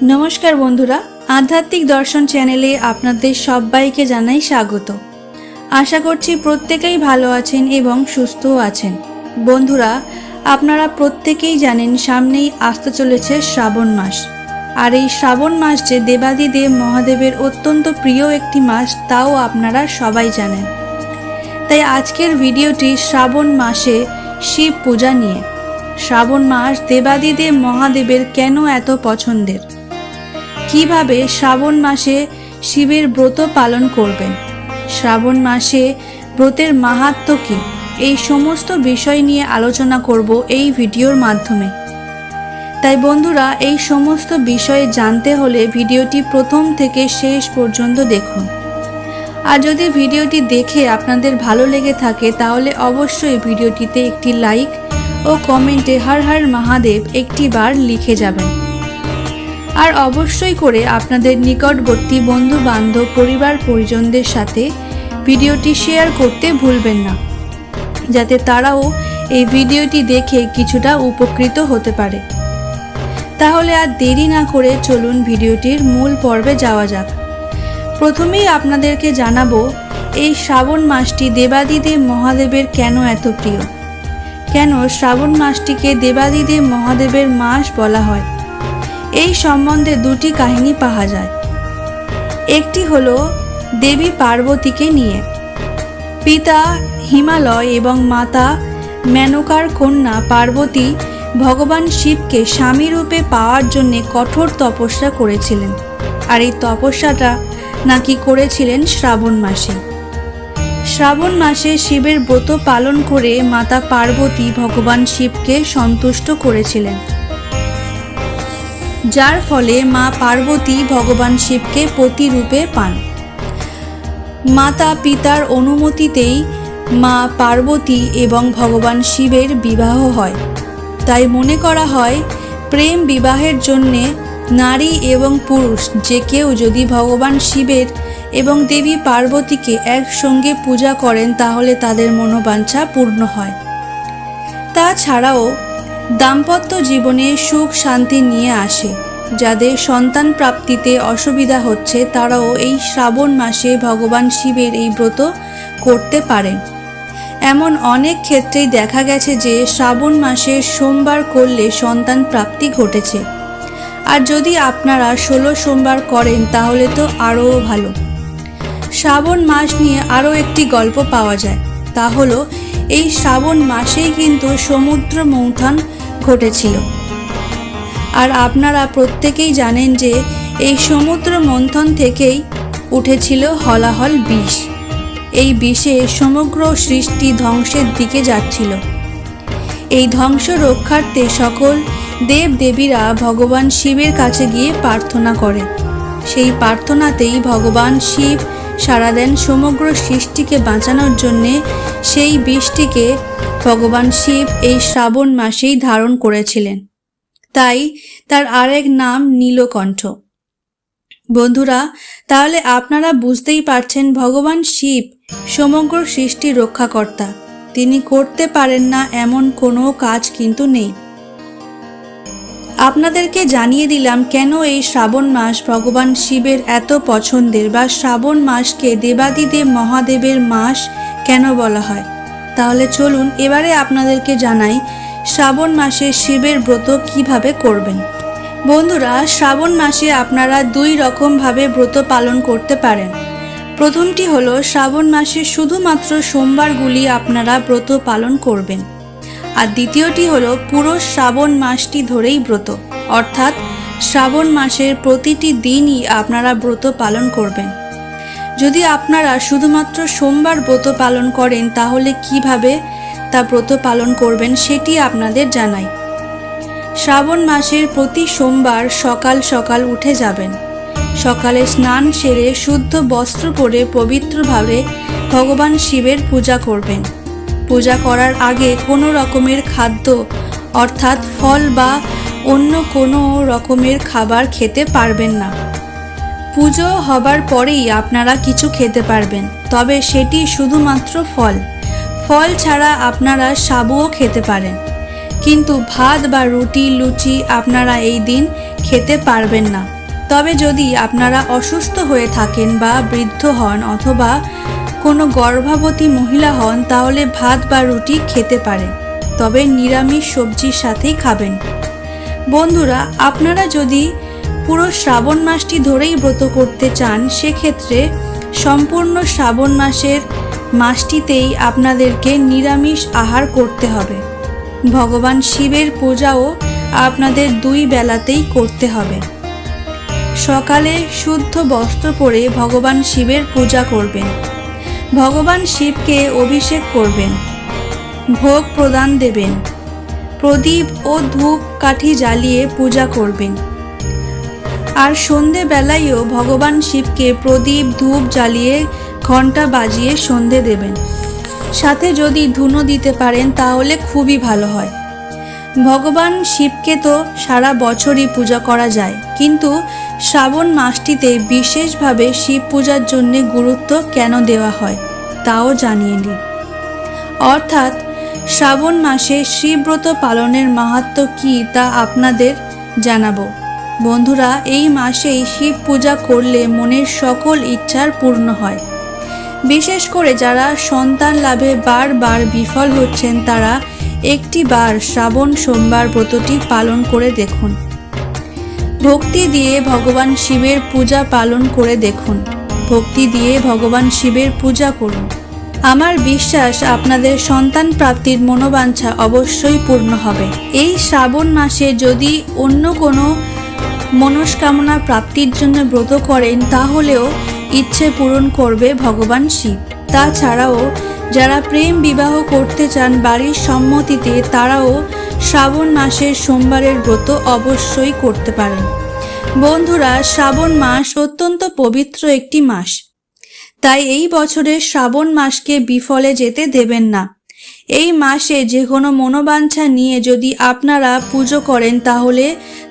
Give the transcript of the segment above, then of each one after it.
नमस्कार बंधुरा आध्यात्मिक दर्शन चैनेले आपनादेर सबाइके जानाई स्वागत। आशा करछि प्रत्येकेई भालो आछेन एबं सुस्थो आछेन। बंधुरा आपनारा प्रत्येकेई जानेन सामनेई आसते चलेछे श्रावण मास। और এই শ্রাবণ মাস যে দেবাদিদেব মহাদেবের অত্যন্ত প্রিয় একটি মাস তাও আপনারা সবাই জানেন। তাই আজকের ভিডিওটি শ্রাবণ মাসে শিব পূজা নিয়ে। শ্রাবণ মাস দেবাদিদেব মহাদেবের কেন এত পছন্দের, কিভাবে শ্রাবণ মাসে শিবের ব্রত পালন করবেন, শ্রাবণ মাসে ব্রতের মাহাত্ম্য কী, এই সমস্ত বিষয় নিয়ে আলোচনা করব এই ভিডিওর মাধ্যমে। তাই বন্ধুরা এই সমস্ত বিষয়ে জানতে হলে ভিডিওটি প্রথম থেকে শেষ পর্যন্ত দেখুন। আর যদি ভিডিওটি দেখে আপনাদের ভালো লেগে থাকে তাহলে অবশ্যই ভিডিওটিতে একটি লাইক ও কমেন্টে হর হর মহাদেব একটি বার লিখে যাবেন। আর অবশ্যই করে আপনাদের নিকটবর্তী বন্ধু বান্ধব পরিবার পরিজনদের সাথে ভিডিওটি শেয়ার করতে ভুলবেন না, যাতে তারাও এই ভিডিওটি দেখে কিছুটা উপকৃত হতে পারে। তাহলে আর দেরি না করে চলুন ভিডিওটির মূল পর্বে যাওয়া যাক। প্রথমেই আপনাদেরকে জানাবো এই শ্রাবণ মাসটি দেবাদিদেব মহাদেবের কেন এত প্রিয়, কেন শ্রাবণ মাসটিকে দেবাদিদেব মহাদেবের মাস বলা হয়। এই সম্বন্ধে দুটি কাহিনী পাওয়া যায়। একটি হলো দেবী পার্বতীকে নিয়ে। পিতা হিমালয় এবং মাতা মেনকার কন্যা পার্বতী ভগবান শিবকে স্বামী রূপে পাওয়ার জন্য কঠোর তপস্যা করেছিলেন। আর এই তপস্যাটা নাকি করেছিলেন শ্রাবণ মাসে। শ্রাবণ মাসে শিবের ব্রত পালন করে মাতা পার্বতী ভগবান শিবকে সন্তুষ্ট করেছিলেন, যার ফলে মা পার্বতী ভগবান শিবকে পতি রূপে পান। মাতা পিতার অনুমতিতেই মা পার্বতী এবং ভগবান শিবের বিবাহ হয়। তাই মনে করা হয় প্রেম বিবাহের জন্যে নারী এবং পুরুষ যে কেউ যদি ভগবান শিবের এবং দেবী পার্বতীকে একসঙ্গে পূজা করেন তাহলে তাদের মনোবাঞ্ছা পূর্ণ হয়। তাছাড়াও দাম্পত্য জীবনে সুখ শান্তি নিয়ে আসে। যাদের সন্তান প্রাপ্তিতে অসুবিধা হচ্ছে তারাও এই শ্রাবণ মাসে ভগবান শিবের এই ব্রত করতে পারেন। এমন অনেক ক্ষেত্রেই দেখা গেছে যে শ্রাবণ মাসে সোমবার করলে সন্তান প্রাপ্তি ঘটেছে। আর যদি আপনারা 16 সোমবার করেন তাহলে তো আরও ভালো। শ্রাবণ মাস নিয়ে আরও একটি গল্প পাওয়া যায়, তা হলো এই শ্রাবণ মাসেই কিন্তু সমুদ্র মন্থন ঘটেছিল। আর আপনারা প্রত্যেকেই জানেন যে এই সমুদ্র মন্থন থেকেই উঠেছিল হলাহল বিষ। এই বিষে সমগ্র সৃষ্টি ধ্বংসের দিকে যাচ্ছিল। এই ধ্বংস রক্ষার্থে সকল দেব দেবীরা ভগবান শিবের কাছে গিয়ে প্রার্থনা করে। সেই প্রার্থনাতেই ভগবান শিব সাড়া দেন সমগ্র সৃষ্টিকে বাঁচানোর জন্যে। সেই বিষটিকে ভগবান শিব এই শ্রাবণ মাসেই ধারণ করেছিলেন, তাই তার আরেক নাম নীলকণ্ঠ। বন্ধুরা তাহলে আপনারা বুঝতেই পারছেন ভগবান শিব সমগ্র সৃষ্টির রক্ষাকর্তা। তিনি করতে পারেন না এমন কোনো কাজ কিন্তু নেই। আপনাদেরকে জানিয়ে দিলাম কেন এই শ্রাবণ মাস ভগবান শিবের এত পছন্দের, বা শ্রাবণ মাসকে দেবাদিদেব মহাদেবের মাস কেন বলা হয়। তাহলে চলুন এবারে আপনাদেরকে জানাই শ্রাবণ মাসে শিবের ব্রত কিভাবে করবেন। বন্ধুরা শ্রাবণ মাসে আপনারা দুই রকমভাবে ব্রত পালন করতে পারেন। প্রথমটি হলো শ্রাবণ মাসে শুধুমাত্র সোমবারগুলি আপনারা ব্রত পালন করবেন। আর দ্বিতীয়টি হলো পুরো শ্রাবণ মাসটি ধরেই ব্রত, অর্থাৎ শ্রাবণ মাসের প্রতিটি দিনই আপনারা ব্রত পালন করবেন। যদি আপনারা শুধুমাত্র সোমবার ব্রত পালন করেন তাহলে কিভাবে তা ব্রত পালন করবেন সেটি আপনাদের জানাই। শ্রাবণ মাসের প্রতি সোমবার সকাল সকাল উঠে যাবেন। সকালে স্নান সেরে শুদ্ধ বস্ত্র পরে পবিত্রভাবে ভগবান শিবের পূজা করবেন। পূজা করার আগে কোনো রকমের খাদ্য অর্থাৎ ফল বা অন্য কোনো রকমের খাবার খেতে পারবেন না। পুজো হবার পরেই আপনারা কিছু খেতে পারবেন, তবে সেটি শুধুমাত্র ফল। ফল ছাড়া আপনারা সাবুও খেতে পারেন। কিন্তু ভাত বা রুটি লুচি আপনারা এই দিন খেতে পারবেন না। তবে যদি আপনারা অসুস্থ হয়ে থাকেন বা বৃদ্ধ হন অথবা কোনো গর্ভবতী মহিলা হন তাহলে ভাত বা রুটি খেতে পারেন, তবে নিরামিষ সবজির সাথেই খাবেন। বন্ধুরা, আপনারা যদি পুরো শ্রাবণ মাসটি ধরেই ব্রত করতে চান সেক্ষেত্রে সম্পূর্ণ শ্রাবণ মাসটিতেই আপনাদেরকে নিরামিষ আহার করতে হবে। ভগবান শিবের পূজাও আপনাদের 2 বেলাতেই করতে হবে। সকালে শুদ্ধ বস্ত্র পরে ভগবান শিবের পূজা করবেন, ভগবান শিবকে অভিষেক করবেন, ভোগ প্রদান দেবেন, প্রদীপ ও ধূপ কাঠি জ্বালিয়ে পূজা করবেন। আর সন্ধেবেলায়ও ভগবান শিবকে প্রদীপ ধূপ জ্বালিয়ে ঘণ্টা বাজিয়ে সন্ধে দেবেন। সাথে যদি ধুনো দিতে পারেন তাহলে খুবই ভালো হয়। ভগবান শিবকে তো সারা বছরই পূজা করা যায়, কিন্তু শ্রাবণ মাসটিতে বিশেষভাবে শিব পূজার জন্য গুরুত্ব কেন দেওয়া হয় তাও জানিয়ে দিই। অর্থাৎ শ্রাবণ মাসে শিবব্রত পালনের মাহাত্ম্য কী তা আপনাদের জানাবো। বন্ধুরা, এই মাসেই শিব পূজা করলে মনের সকল ইচ্ছার পূর্ণ হয়। বিশেষ করে যারা সন্তান লাভে বারবার বিফল হচ্ছেন তারা একটি বার শ্রাবণ সোমবার ব্রতটি পালন করে দেখুন। ভক্তি দিয়ে ভগবান শিবের পূজা পালন করে দেখুন। ভক্তি দিয়ে ভগবান শিবের পূজা করুন। আমার বিশ্বাস আপনাদের সন্তান প্রাপ্তির মনোবাঞ্ছা অবশ্যই পূর্ণ হবে। এই শ্রাবণ মাসে যদি অন্য কোনো মনস্কামনা প্রাপ্তির জন্য ব্রত করেন তাহলেও ইচ্ছে পূরণ করবে ভগবান শিব। তাছাড়াও যারা প্রেম বিবাহ করতে চান বাড়ির সম্মতিতে তারাও শ্রাবণ মাসের সোমবারের ব্রত অবশ্যই করতে পারেন। বন্ধুরা, শ্রাবণ মাস অত্যন্ত পবিত্র একটি মাস, তাই এই বছরের শ্রাবণ মাসকে বিফলে যেতে দেবেন না। এই মাসে যে কোনো মনোবাঞ্ছা নিয়ে যদি আপনারা পুজো করেন তাহলে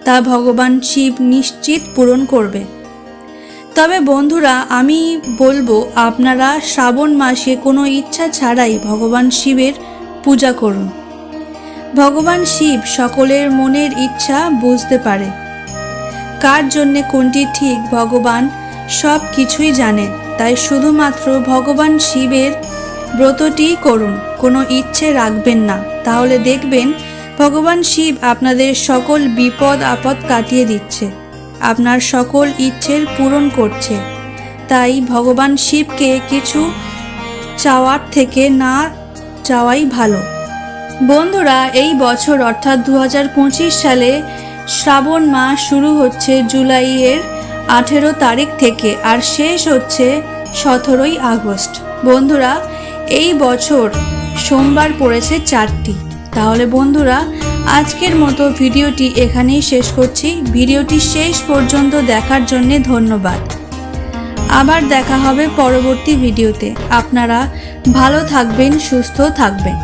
তা ভগবান শিব নিশ্চিত পূরণ করবে। তবে বন্ধুরা, আমি বলবো আপনারা শ্রাবণ মাসে কোনো ইচ্ছা ছাড়াই ভগবান শিবের পূজা করুন। ভগবান শিব সকলের মনের ইচ্ছা বুঝতে পারে। কার জন্যে কোনটি ঠিক ভগবান সব কিছুই জানেন। তাই শুধুমাত্র ভগবান শিবের ব্রতটি করুন, কোনো ইচ্ছে রাখবেন না। তাহলে দেখবেন ভগবান শিব আপনাদের সকল বিপদ আপদ কাটিয়ে দিচ্ছে, আপনার সকল ইচ্ছের পূরণ করছে। তাই ভগবান শিবকে কিছু চাওয়ার থেকে না চাওয়াই ভালো। বন্ধুরা, এই বছর অর্থাৎ 2025 সালে শ্রাবণ মাস শুরু হচ্ছে জুলাইয়ের 18 তারিখ থেকে আর শেষ হচ্ছে 17ই আগস্ট। বন্ধুরা, এই বছর সোমবার পড়েছে 4টি। তাহলে বন্ধুরা, আজকের মতো ভিডিওটি এখানেই শেষ করছি। ভিডিওটি শেষ পর্যন্ত দেখার জন্য ধন্যবাদ। আবার দেখা হবে পরবর্তী ভিডিওতে। আপনারা ভালো থাকবেন, সুস্থ থাকবেন।